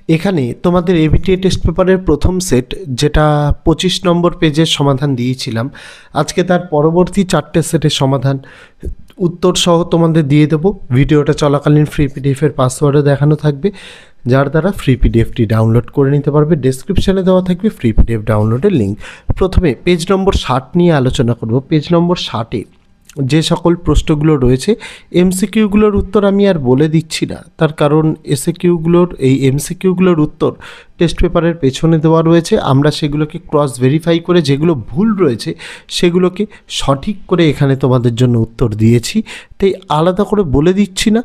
এখানে তোমাদের ABTA test পেপারের প্রথম সেট যেটা 25 নম্বর পেজের সমাধান দিয়েছিলাম, আজকে তার পরবর্তী 4টে সেটের সমাধান উত্তর সহ তোমাদের দিয়ে দেবো। ভিডিওটা চলাকালীন ফ্রি পিডিএফের পাসওয়ার্ডও দেখানো থাকবে, যার দ্বারা ফ্রি পিডিএফটি ডাউনলোড করে নিতে পারবে। ডেসক্রিপশানে দেওয়া থাকবে ফ্রি পিডিএফ ডাউনলোডের লিঙ্ক। প্রথমে পেজ নম্বর 60 নিয়ে আলোচনা করব। পেজ নম্বর 60-এ যে সকল প্রশ্নগুলো রয়েছে, এমসিকিউগুলোর উত্তর আমি আর বলে দিচ্ছি না, তার কারণ এমসিকিউগুলোর উত্তর টেস্ট পেপারের পেছনে দেওয়া রয়েছে। আমরা সেগুলোকে ক্রস ভেরিফাই করে যেগুলো ভুল রয়েছে সেগুলোকে সঠিক করে এখানে তোমাদের জন্য উত্তর দিয়েছি, তাই আলাদা করে বলে দিচ্ছি না,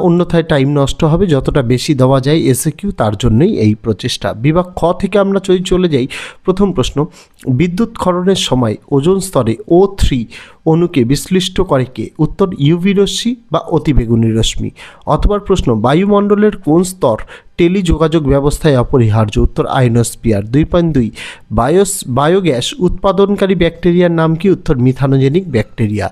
অন্যথায় টাইম নষ্ট হবে। যতটা বেশি দেওয়া যায় এসএকিউ, তার জন্যই এই প্রচেষ্টা। বিভাগ খ থেকে আমরা চলে যাই। প্রথম প্রশ্ন, বিদ্যুৎ ক্ষরণের সময় ওজোন স্তরে O3 অণুকে বিশ্লিষ্ট করে কে? উত্তর ইউভি রশ্মি বা অতিবেগুনি রশ্মি। অথবা প্রশ্ন, বায়ুমণ্ডলের কোন স্তর টেলিযোগাযোগ ব্যবস্থায় অপরিহার্য? উত্তর আয়নোস্ফিয়ার। 2.2 বায়োগ্যাস উৎপাদনকারী ব্যাকটেরিয়ার নাম কি? উত্তর মিথানোজেনিক ব্যাকটেরিয়া।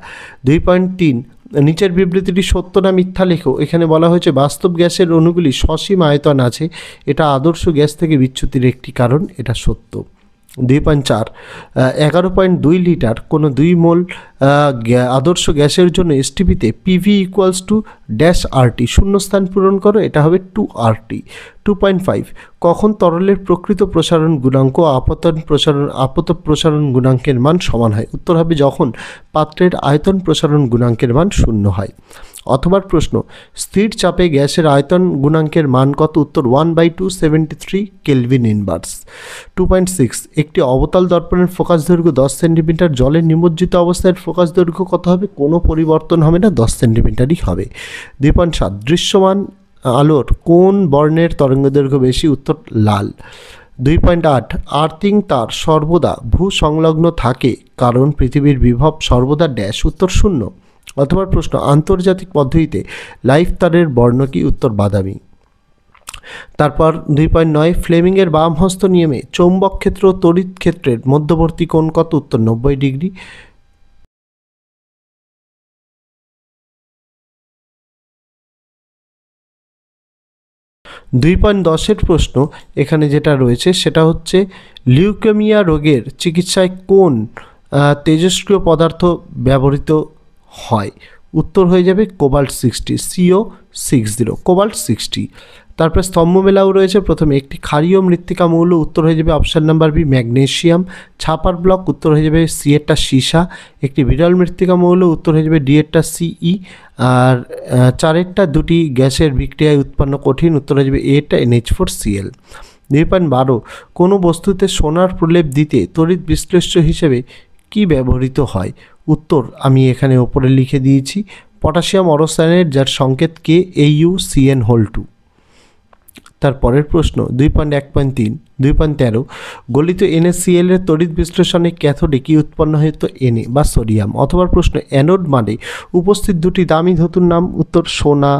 2.3 নিচের বিবৃতিটি সত্য না মিথ্যা লেখো। এখানে বলা হয়েছে বাস্তব গ্যাসের অণুগুলি সসীম আয়তন আছে, এটা আদর্শ গ্যাস থেকে বিচ্যুতির একটি কারণ, এটা সত্য। 2.4 11.2 লিটার কোনো 2 মোল আদর্শ গ্যাসের জন্য এসটিপিতে PV equals to dash RT, শূন্যস্থান পূরণ করো, এটা হবে 2RT। 2.5 কখন তরলের প্রকৃত প্রসারণ গুণাঙ্ক আপত প্রসারণ গুণাঙ্কের মান সমান হয়? উত্তর হবে যখন পাত্রের আয়তন প্রসারণ গুণাঙ্কের মান 0 হয়। অথবা প্রশ্ন, স্থির চাপে গ্যাসের আয়তন গুণাঙ্কের মান কত? উত্তর 1/273 কেলভিন ইনভার্স। 2.6 একটি অবতল দর্পণের ফোকাস দৈর্ঘ্য 10 সেন্টিমিটার, জলের নিমজ্জিত অবস্থায় ফোকাস দৈর্ঘ্য কত হবে? কোনো পরিবর্তন হবে না, 10 সেন্টিমিটারই হবে। 2.7 দৃশ্যমান আলোর কোন বর্ণের তরঙ্গদৈর্ঘ্য বেশি? উত্তর লাল। 2.8 আর্থিং তার সর্বদা ভূসংলগ্ন থাকে কারণ পৃথিবীর বিভব সর্বদা ড্যাশ, উত্তর 0। অথবা প্রশ্ন, আন্তর্জাতিক পদ্ধতিতে লাইফ তারের বর্ণ কি? উত্তর বাদামি। তারপর 2.9 ফ্লেমিংয়ের বামহস্ত নিয়মে চৌম্বক ক্ষেত্র ও তড়িৎ ক্ষেত্রের মধ্যবর্তী কোণ কত? উত্তর 90 ডিগ্রি। দুই 2.10 প্রশ্ন এখানে যেটা রয়েছে সেটা হচ্ছে লিউকেমিয়া রোগের চিকিৎসায় কোন তেজস্ক্রিয় পদার্থ ব্যবহৃত হয়? উত্তর হয়ে যাবে কোবাল্ট 60, CO60, কোবাল্ট 60। তারপরে স্তম্ভ মেলাও রয়েছে। প্রথমে একটি ক্ষারীয় মৃত্তিকা মৌল, উত্তর হয়ে যাবে অপশান নাম্বার বি ম্যাগনেসিয়াম। ছাপার ব্লক, উত্তর হয়ে যাবে সি এরটা সীসা। একটি বিরল মৃত্তিকা মৌল, উত্তর হয়ে যাবে ডি এরটা সিই। আর চারেরটা দুটি গ্যাসের বিক্রিয়ায় উৎপন্ন কঠিন, উত্তর হয়ে যাবে এরটা NH4Cl। 2.12 কোনো বস্তুতে সোনার প্রলেপ দিতে তড়িৎ বিশ্লেষ্য হিসেবে কি ব্যবহৃত হয়? উত্তর আমি এখানে ওপরে লিখে দিয়েছি, পটাশিয়াম অরসায়নেট, যার সংকেত KAuCN2। তারপরের প্রশ্ন 2.1.3 2.13 গলিত NaCl এর তড়িৎ বিশ্লেষণে ক্যাথোডে কি উৎপন্ন হতো? Na বা সোডিয়াম। অথবা প্রশ্ন, অ্যানোড মানে উপস্থিত দুটি দামি ধাতুর নাম? উত্তর সোনা,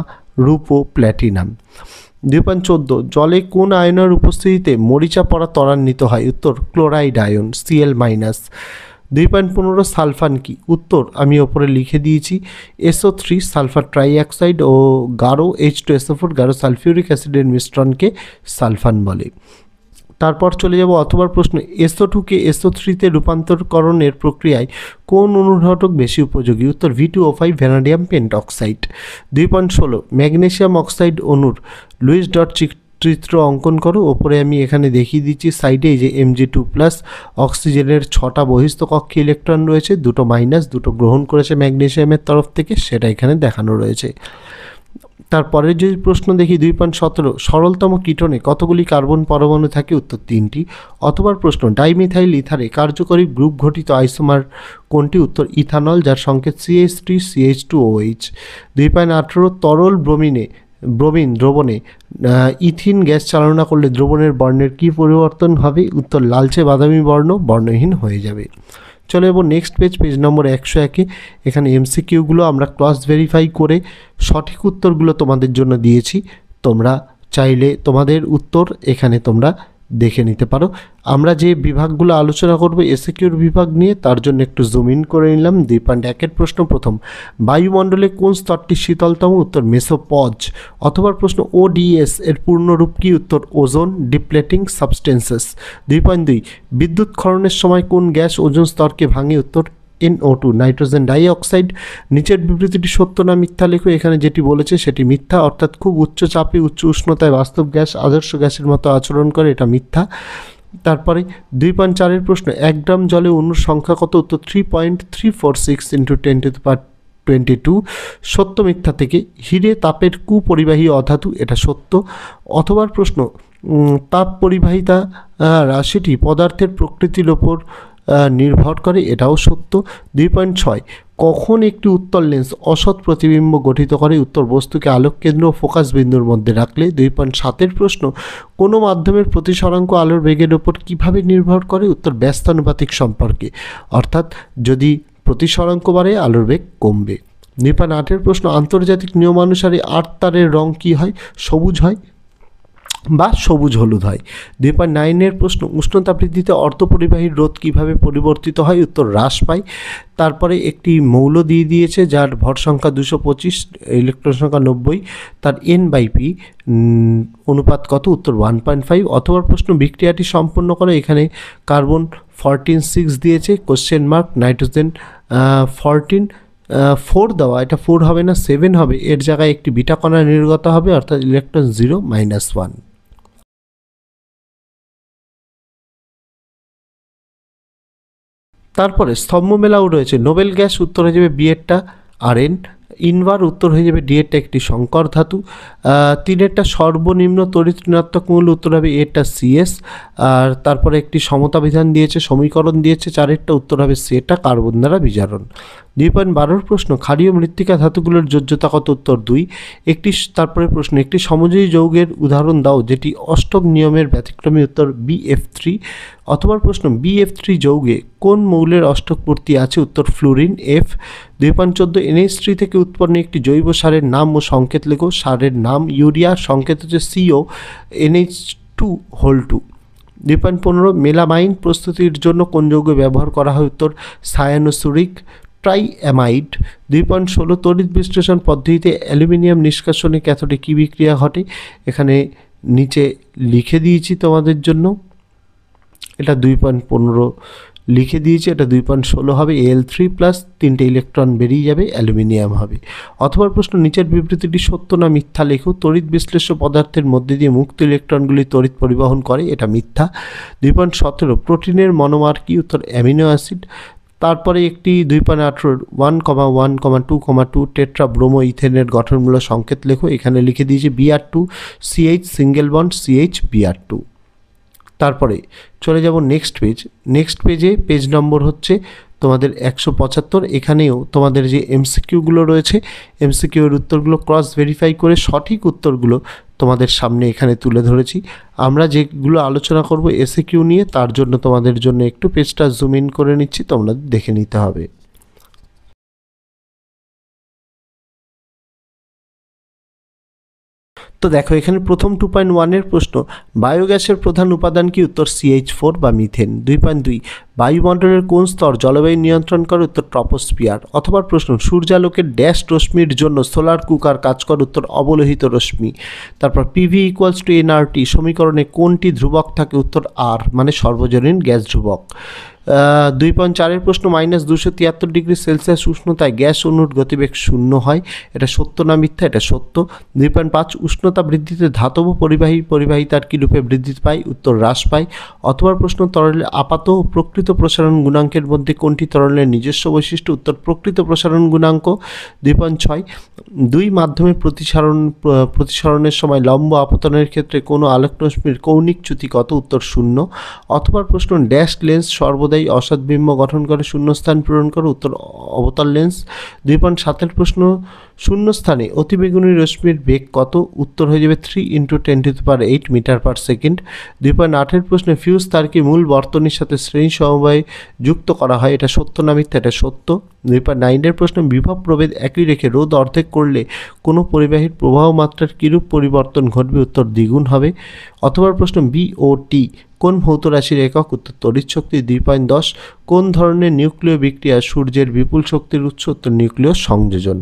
রূপো, প্ল্যাটিনাম। 2.14 জলে কোন আয়নের উপস্থিতিতে মরিচা পড়া ত্বরান্বিত হয়? উত্তর ক্লোরাইড আয়ন, Cl-। 2.15 সালফান কি? উত্তর আমি ওপরে লিখে দিয়েছি, SO3 সালফার ট্রাইঅক্সাইড ও গাঢ় H2SO4 গাঢ় সালফিউরিক অ্যাসিডের মিশ্রণকে সালফান বলে। তারপর চলে যাব অথবা প্রশ্ন, SO2 কে SO3-তে রূপান্তরকরণের প্রক্রিয়ায় কোন অনুঘটক বেশি উপযোগী? উত্তর V2O5 ভ্যানাডিয়াম পেন্টঅক্সাইড। 2.16 ম্যাগনেসিয়াম অক্সাইড অণুর লুইস ডট চিত্র অঙ্কন করো। ওপরে আমি এখানে দেখিয়ে দিচ্ছি সাইডে যে Mg2+ অক্সিজেনের 6টা বহিস্থ কক্ষে ইলেকট্রন রয়েছে, 2টো মাইনাস, 2টো গ্রহণ করেছে ম্যাগনেসিয়ামের তরফ থেকে, সেটা এখানে দেখানো রয়েছে। তারপরে যদি প্রশ্ন দেখি 2.17 সরলতম কিটোনে কতগুলি কার্বন পরমাণু থাকে? উত্তর 3টি। অথবা প্রশ্ন, ডাইমিথাইল ইথারে কার্যকরী গ্রুপ ঘটিত আইসোমার কোনটি? উত্তর ইথানল, যার সংকেত CH3CH2OH। 2.18 তরল ব্রোমিন দ্রবণে ইথিন গ্যাস চালনা করলে দ্রবণের বর্ণের কী পরিবর্তন হবে? উত্তর লালচে বাদামি বর্ণ বর্ণহীন হয়ে যাবে। চলে যাব নেক্সট পেজ নম্বর 101-এ। এখানে এমসিকিউগুলো আমরা ক্রস ভেরিফাই করে সঠিক উত্তরগুলো তোমাদের জন্য দিয়েছি। তোমরা চাইলে তোমাদের উত্তর এখানে তোমরা দেখে নিতে পারো। আমরা যে বিভাগগুলো আলোচনা করব এসএকিউর বিভাগ নিয়ে, তার জন্য একটু জুম ইন করে নিলাম। 2.1 প্রশ্ন প্রথম, বায়ুমণ্ডলে কোন স্তরটি শীতলতম? উত্তর মেসোপজ। অথবা প্রশ্ন ODS এর পূর্ণরূপ কি? উত্তর ওজোন ডিপ্লেটিং সাবস্টেন্সেস। 2.2, বিদ্যুৎ ক্ষরণের সময় কোন গ্যাস ওজোন স্তরকে ভাঙে? উত্তর NO2 নাইট্রোজেন ডাইঅক্সাইড। নিচের বিবৃতিটি সত্য না মিথ্যা লেখো। এখানে যেটি বলেছে সেটি মিথ্যা, অর্থাৎ খুব উচ্চ চাপে উচ্চ উষ্ণতায় বাস্তব গ্যাস আদর্শ গ্যাসের মতো আচরণ করে, এটা মিথ্যা। তারপরে 2.4 প্রশ্ন, 1 গ্রাম জলে অণুর সংখ্যা কত? উত্তর 3.346 × 10⁻22। সত্য মিথ্যা থেকে, হিরে তাপের কুপরিবাহী অধাতু, এটা সত্য। অথবা প্রশ্ন, তাপ পরিবাহিতা রাশিটি পদার্থের প্রকৃতির ওপর নির্ভর করে, এটাও সত্য। 2.6, কখন একটি উত্তল লেন্স অসৎ প্রতিবিম্ব গঠিত করে? উত্তর বস্তুকে আলোক কেন্দ্র ও ফোকাস বিন্দুর মধ্যে রাখলে। 2.7 প্রশ্ন, কোনো মাধ্যমের প্রতিসরাঙ্ক আলোর বেগের ওপর কিভাবে নির্ভর করে? উত্তর ব্যস্তানুপাতিক সম্পর্কে, অর্থাৎ যদি প্রতিসরাঙ্ক বাড়ে আলোর বেগ কমবে। 2.8 প্রশ্ন, আন্তর্জাতিক নিয়মানুসারে 8 তারের রং কী হয়? সবুজ হয় বা সবুজ হলুদ হয়। 2.9 প্রশ্ন, উষ্ণতা বৃদ্ধিতে অর্ধপরিবাহীর রোধ কিভাবে পরিবর্তিত হয়? উত্তর হ্রাস পায়। তারপরে একটি মৌল দিয়ে দিয়েছে যার ভর সংখ্যা 225, ইলেকট্রন সংখ্যা 90, তার N/P অনুপাত কত? উত্তর 1.5। অথবা প্রশ্ন, বিক্রিয়াটি সম্পন্ন করে, এখানে কার্বন 14 দিয়েছে, কোশ্চেন মার্ক, নাইট্রোজেন 4 দেওয়া, এটা 4 হবে না 7 হবে, এর জায়গায় একটি বিটা কণা নির্গত হবে, অর্থাৎ ইলেকট্রন 0 -1। তারপরে স্তম্ভ মেলাও রয়েছে। নোবেল গ্যাস উত্তর হয়ে যাবে বিয়েরটা Rn, ইনভার উত্তর হয়ে যাবে ডিএরটা একটি সংকর ধাতু, 3 সর্বনিম্ন তড়িৎ ঋণাত্মক মূল উত্তর হবে এটা CS। আর তারপরে একটি সমতা বিধান দিয়েছে, সমীকরণ দিয়েছে, 4 উত্তর হবে সেটা কার্বন দ্বারা বিজারণ। 2.12 প্রশ্ন, ক্ষারীয় মৃত্তিকা ধাতুগুলোর যোজ্যতা কত? উত্তর 2। তারপরে প্রশ্ন, একটি সমযোজী যৌগের উদাহরণ দাও যেটি অষ্টক নিয়মের ব্যতিক্রমী। উত্তর BF3। অথবা প্রশ্ন, BF3 যৌগে কোন মৌলের অষ্টক পূর্তি আছে? উত্তর ফ্লুরিন F। 2.14 NH3 থেকে উৎপন্ন একটি জৈব সারের নাম ও সংকেত লেখো। সারের নাম ইউরিয়া, সংকেত হচ্ছে CO NH2(2). 2.15 মেলামাইন প্রস্তুতির জন্য কোন যৌগ ব্যবহার করা হয়? উত্তর সায়ানোসুরিক ট্রাইঅ্যামাইড। 2.16 তড়িৎ বিশ্লেষণ পদ্ধতিতে অ্যালুমিনিয়াম নিষ্কাশনে ক্যাথোডে কী বিক্রিয়া ঘটে? এখানে নিচে লিখে দিয়েছি তোমাদের জন্য, এটা 2.15 লিখে দিয়েছি, এটা 2.16 হবে, Al3+, 3টে ইলেকট্রন বেরিয়ে যাবে, অ্যালুমিনিয়াম হবে। অথবা প্রশ্ন, নিচের বিবৃতিটি সত্য না মিথ্যা লেখো। তড়িৎ বিশ্লেষ্য পদার্থের মধ্যে দিয়ে মুক্ত ইলেকট্রনগুলি তড়িৎ পরিবহন করে, এটা মিথ্যা। 2.17 প্রোটিনের মনোমার কি? উত্তর অ্যামিনো অ্যাসিড। তারপরে একটি 2.18 1,1,2,2 টেট্রা ব্রোমো ইথেনের গঠনমূলক সংকেত লেখো। এখানে লিখে দিয়েছি Br2 CH single bond CH Br2। তারপরে চলে যাব নেক্সট পেজে, পেজ নম্বর হচ্ছে তোমাদের 175। এখানেও তোমাদের যে MCQগুলো রয়েছে, MCQ এর উত্তরগুলো ক্রস ভেরিফাই করে সঠিক উত্তরগুলো তোমাদের সামনে এখানে তুলে ধরেছি। আমরা যেগুলো আলোচনা করব SAQ নিয়ে, তার জন্য তোমাদের জন্য একটু পেজটা জুম ইন করে নিচ্ছি, তোমরা দেখে নিতে হবে। তো দেখো এখানে প্রথম 2.1 প্রশ্ন, বায়োগ্যাসের প্রধান উপাদান কি? উত্তর CH4 বা মিথেন। 2.2 বায়ুমণ্ডলের কোন স্তর জলবায়ু নিয়ন্ত্রণ করে? উত্তর ট্রপোস্ফিয়ার। অথবা প্রশ্ন, সূর্যালোকের ড্যাশ রশ্মির জন্য সোলার কুকার কাজ করে? উত্তর অবলোহিত রশ্মি। তারপর PV = nRT সমীকরণে কোনটি ধ্রুবক থাকে? উত্তর R, মানে সর্বজনীন গ্যাস ধ্রুবক। 2.4 প্রশ্ন, -273°C উষ্ণতায় গ্যাস অণুর গতিবেগ 0 হয়, এটা সত্য না মিথ্যা? এটা সত্য। 2.5 উষ্ণতা বৃদ্ধিতে ধাতব পরিবাহিতার কী রূপে বৃদ্ধি পায়? উত্তর হ্রাস পায়। অথবা প্রশ্ন, তরলের আপাত ও প্রকৃত প্রসারণ গুণাঙ্কের মধ্যে কোনটি তরলের নিজস্ব বৈশিষ্ট্য? উত্তর প্রকৃত প্রসারণ গুণাঙ্ক। 2.6 দুই মাধ্যমে প্রতিসরণের সময় লম্ব আপতনের ক্ষেত্রে কোনো আলোকরশ্মির কৌণিক চ্যুতি কত? উত্তর 0। অথবা প্রশ্ন, ড্যাশ লেন্স সর্বদাই অসৎ বিম্ব গঠন করে, শূন্যস্থান পূরণ করে? উত্তর অবতল লেন্স। 2.7 প্রশ্ন, শূন্যস্থানে অতিবেগুনি রশ্মির বেগ কত? উত্তর হয়ে যাবে 3 × 10⁸ মিটার পার সেকেন্ড। 2.8 প্রশ্নে ফিউজ তারকে মূল বর্তনীর সাথে শ্রেণী সহ সমবায়ে যুক্ত করা হয়, এটা সত্য না মিথ্যা? এটা সত্য। 2.9 প্রশ্ন, বিভব প্রভেদ একই রেখে রোধ অর্ধেক করলে কোনো পরিবাহীর প্রবাহ মাত্রার কিরূপ পরিবর্তন ঘটবে? উত্তর দ্বিগুণ হবে। অথবা প্রশ্ন, বিওটি কোন ভৌত রাশির একক? উত্তর তড়িৎ শক্তি। 2.10 কোন ধরনের নিউক্লিয় বিক্রিয়া সূর্যের বিপুল শক্তির উৎস? উত্তর নিউক্লিয় সংযোজন।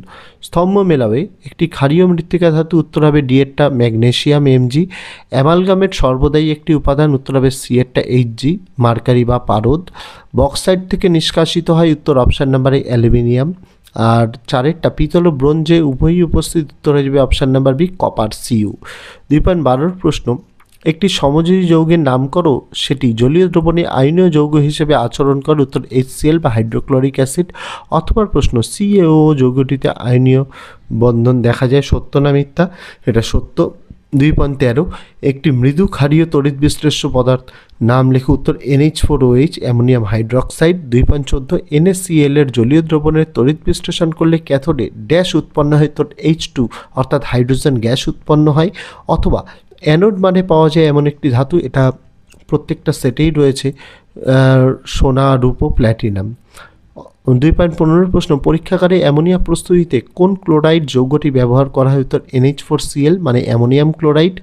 স্তম্ভ মেলাবে একটি ক্ষারীয় মৃত্তিকা ধাতু? উত্তর হবে ডি এরটা ম্যাগনেসিয়াম Mg। অ্যামালগামেট সর্বদাই একটি উপাদান? উত্তর হবে সি এরটা Hg মার্কারি বা পারদ। বক্সাইট থেকে নিষ্কাশিত হয়? উত্তর অপশান নাম্বারে অ্যালুমিনিয়াম। আর 4 পিতল ও ব্রোঞ্জে উভয়ই উপস্থিত? উত্তর হয়ে যাবে option number B copper Cu। 2.12 প্রশ্ন, একটি সমযোজী যৌগের নাম করো সেটি জলীয় দ্রবণে আয়নীয় যৌগ হিসেবে আচরণ করে? উত্তর HCl বা হাইড্রোক্লোরিক অ্যাসিড। অথবা প্রশ্ন, CaO যৌগটিতে আয়নীয় বন্ধন দেখা যায়, সত্য না মিথ্যা? এটা সত্য। 2.13 একটি মৃদু ক্ষারীয় তড়িৎ বিশ্লেষ্য পদার্থ নাম লেখো? উত্তর NH4OH অ্যামোনিয়াম হাইড্রক্সাইড। 2.14 NaCl এর জলীয় দ্রবণের তড়িৎ বিশ্লেষণ করলে ক্যাথোডে ড্যাশ উৎপন্ন হয়? উত্তর H2 অর্থাৎ হাইড্রোজেন গ্যাস উৎপন্ন হয়। অথবা অ্যানোড মানে পাওয়া যায় এমন একটি ধাতু, এটা প্রত্যেকটা সেটেই রয়েছে, সোনা, রূপো, প্ল্যাটিনাম। 2.15 প্রশ্ন, পরীক্ষাগারে অ্যামোনিয়া প্রস্তুতিতে কোন ক্লোরাইড যৌগটি ব্যবহার করা হয়? উত্তর NH4Cl মানে অ্যামোনিয়াম ক্লোরাইড।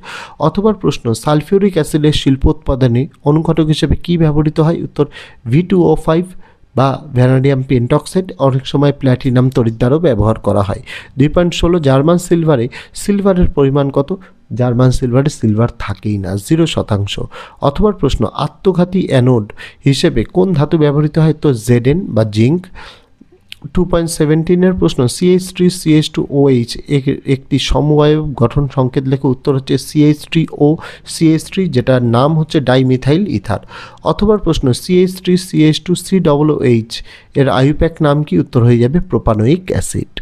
অথবা প্রশ্ন, সালফিউরিক অ্যাসিডের শিল্প উৎপাদনে অনুঘটক হিসেবে কি ব্যবহৃত হয়? উত্তর V2O5 বা ভ্যানাডিয়াম পেন্টক্সাইড। অনেক সময় প্ল্যাটিনাম তড়িৎদ্বারও ব্যবহার করা হয়। 2.16 জার্মান সিলভারের পরিমাণ কত? জার্মান সিলভারে সিলভার থাকেই না, 0%। অথবা প্রশ্ন, আত্মঘাতী অ্যানোড হিসেবে কোন ধাতু ব্যবহৃত হয়? তো Zn বা জিঙ্ক। 2.17 প্রশ্ন, CH3CH2OH একটি সমবায়ব গঠন সংকেত লেখো? উত্তর হচ্ছে CH3O CH3 যেটার নাম হচ্ছে ডাইমিথাইল ইথার। অথবা প্রশ্ন, CH3CH2COOH এর আইউপ্যাক নাম কি? উত্তর হয়ে যাবে প্রোপানোয়িক অ্যাসিড।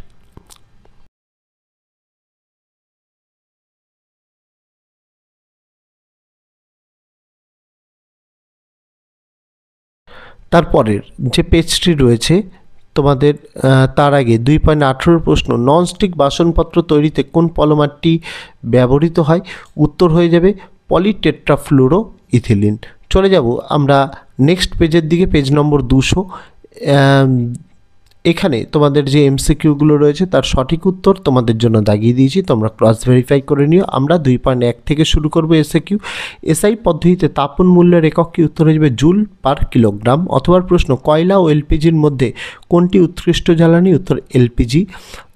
তারপরের যে পেজটি রয়েছে তোমাদের, তার আগে 2.18 প্রশ্ন, ননস্টিক বাসনপত্র তৈরিতে কোন পলিমারটি ব্যবহৃত হয়? উত্তর হয়ে যাবে পলিটেট্রাফ্লুরো ইথিলিন। চলে যাব আমরা নেক্সট পেজের দিকে, পেজ নম্বর 200। এখানে তোমাদের যে এমসিকিউগুলো রয়েছে তার সঠিক উত্তর তোমাদের জন্য দাগিয়ে দিয়েছি, তোমরা ক্রস ভেরিফাই করে নিও। আমরা 2.1 থেকে শুরু করব এসএকিউ। এসআই পদ্ধতিতে তাপন মূল্যের একক কি? উত্তর হয়ে যাবে জুল পার কিলোগ্রাম। অথবা প্রশ্ন, কয়লা ও এলপিজির মধ্যে কোনটি উৎকৃষ্ট জ্বালানি? উত্তর এলপিজি।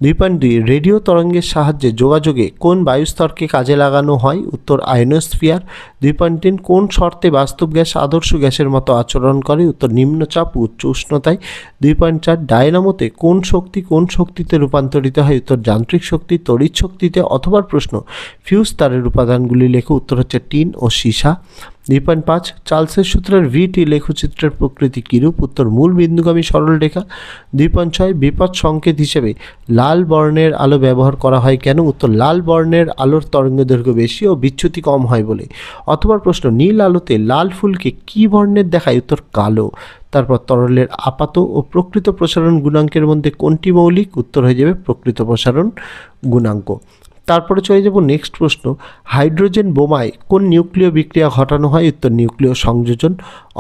2.2 রেডিও তরঙ্গের সাহায্যে যোগাযোগে কোন বায়ুস্তরকে কাজে লাগানো হয়? উত্তর আয়নোস্ফিয়ার। 2.3 কোন শর্তে বাস্তব গ্যাস আদর্শ গ্যাসের মতো আচরণ করে? উত্তর নিম্নচাপ উচ্চ উষ্ণতায়। 2.4 ডায়নামোতে কোন শক্তি কোন শক্তিতে রূপান্তরিত হয়? উত্তর যান্ত্রিক শক্তি তড়িৎ শক্তিতে। অথবা প্রশ্ন, ফিউজ তারের উপাদানগুলি লেখো? উত্তর হচ্ছে টিন ও সীসা। 2.5 চার্লসের সূত্রের ভিটি লেখচিত্রের প্রকৃতি কিরূপ? উত্তর মূল বিন্দুগামী সরলরেখা। 2.6 বিপদ সংকেত হিসেবে লাল বর্ণের আলো ব্যবহার করা হয় কেন? উত্তর লাল বর্ণের আলোর তরঙ্গদৈর্ঘ্য বেশি ও বিচ্যুতি কম হয় বলে। অথবা প্রশ্ন, নীল আলোতে লাল ফুলকে কি বর্ণের দেখায়? উত্তর কালো। তারপর তরলের আপাত ও প্রকৃত প্রসারণ গুণাঙ্কের মধ্যে কোনটি মৌলিক? উত্তর হয়ে যাবে প্রকৃত প্রসারণ গুণাঙ্ক। তারপরে চলে যাব নেক্সট প্রশ্ন, হাইড্রোজেন বোমায় কোন নিউক্লিয় বিক্রিয়া ঘটানো হয়? উত্তর নিউক্লিয় সংযোজন।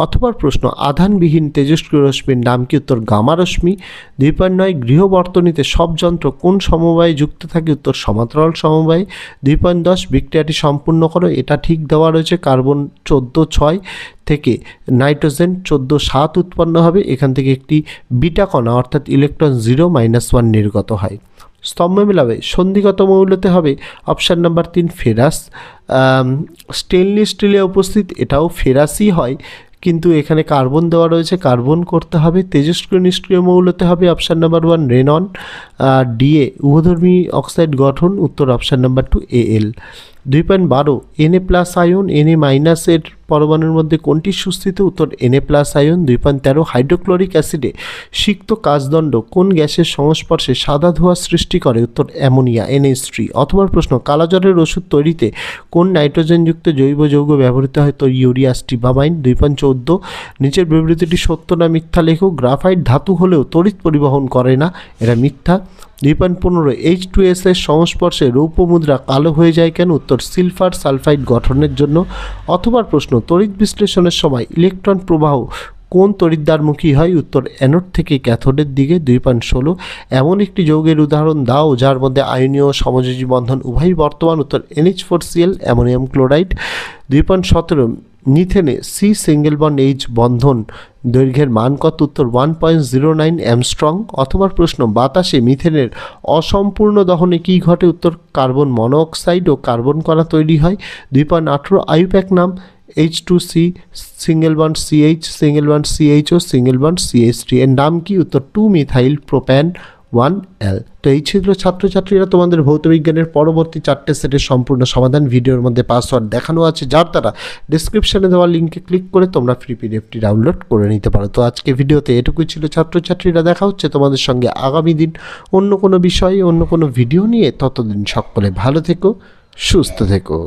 অথবা প্রশ্ন, আধানবিহীন তেজস্ক্রিয় রশ্মির নাম কি? উত্তর গামা রশ্মি। 2.9 গৃহবর্তনীতে সব যন্ত্র কোন সমবায়ে যুক্ত থাকে? উত্তর সমান্তরাল সমবায়ে। 2.10 বিক্রিয়াটি সম্পূর্ণ করো, এটা ঠিক দেওয়া রয়েছে, কার্বন 14.6 থেকে নাইট্রোজেন 14.7 উৎপন্ন হবে, এখান থেকে একটি বিটা কণা অর্থাৎ ইলেকট্রন 0-1 নির্গত হয়। স্তম্ভ মেলাবে সন্ধিগত মৌলতে হবে অপশান নাম্বার 3 ফেরাস। স্টেনলেস স্টিলে উপস্থিত এটাও ফেরাসই হয়, কিন্তু এখানে কার্বন দেওয়া রয়েছে, কার্বন করতে হবে। তেজস্ক্রিয় নিষ্ক্রিয় মৌলতে হবে অপশান নাম্বার 1 রেনন। ডিএ উভধর্মী অক্সাইড গঠন, উত্তর option number 2 AL। 2.12 Na+ ion Na- এর পরমাণুর মধ্যে কোনটি সুস্থিত? উত্তর Na+ আয়ন। 2.13 হাইড্রোক্লোরিক অ্যাসিডে সিক্ত কাচদণ্ড কোন গ্যাসের সংস্পর্শে সাদা ধোঁয়া সৃষ্টি করে? উত্তর অ্যামোনিয়া NH3। অথবা প্রশ্ন, কালাজ্বরের ওষুধ তৈরিতে কোন নাইট্রোজেনযুক্ত জৈব যৌগ ব্যবহৃত হয়? তো ইউরিয়া স্টিবামাইন। 2.14 নিচের বিবৃতিটি সত্য না মিথ্যা লেখো? গ্রাফাইট ধাতু হলেও তড়িৎ পরিবহন করে না, এটা মিথ্যা। 2.15 H2S এর সংস্পর্শে রৌপ্য মুদ্রা কালো হয়ে যায় কেন? উত্তর সিলভার সালফাইড গঠনের জন্য। অথবা প্রশ্ন, তড়িৎ বিশ্লেষণের সময় ইলেকট্রন প্রবাহ কোন তড়িৎদ্বারমুখী হয়? উত্তর অ্যানোড থেকে ক্যাথোডের দিকে। 2.16 এমন একটি যৌগের উদাহরণ দাও যার মধ্যে আয়নীয় সমযোজী বন্ধন উভয়ই বর্তমান। উত্তর NH4Cl অ্যামোনিয়াম ক্লোরাইড। 2.17 মিথেনে সি সিঙ্গেল বন্ড এইচ বন্ধন দৈর্ঘ্যের মান কত? উত্তর 1.09 অ্যামস্ট্রং। অথবা প্রশ্ন, বাতাসে মিথেনের অসম্পূর্ণ দহনে কী ঘটে? উত্তর কার্বন মনোঅক্সাইড ও কার্বন কণা তৈরি হয়। 2.18 আইউপ্যাক নাম? H2C single bond CH single bond CHO single bond CH3 এর নাম কি? উত্তর 2-মিথাইল প্রোপ্যান 1L। তো এই ছিল ছাত্রছাত্রীরা তোমাদের ভৌতবিজ্ঞানের পরবর্তী 4টে সেটের সম্পূর্ণ সমাধান। ভিডিওর মধ্যে পাসওয়ার্ড দেখানো আছে, যার দ্বারা ডিসক্রিপশনে দেওয়া লিঙ্কে ক্লিক করে তোমরা ফ্রি পিডিএফটি ডাউনলোড করে নিতে পারো। তো আজকে ভিডিওতে এটুকুই ছিল ছাত্রছাত্রীরা। দেখা হচ্ছে তোমাদের সঙ্গে আগামী দিন অন্য কোনো বিষয়ে অন্য কোনো ভিডিও নিয়ে। ততদিন সকলে ভালো থেকো, সুস্থ থেকো।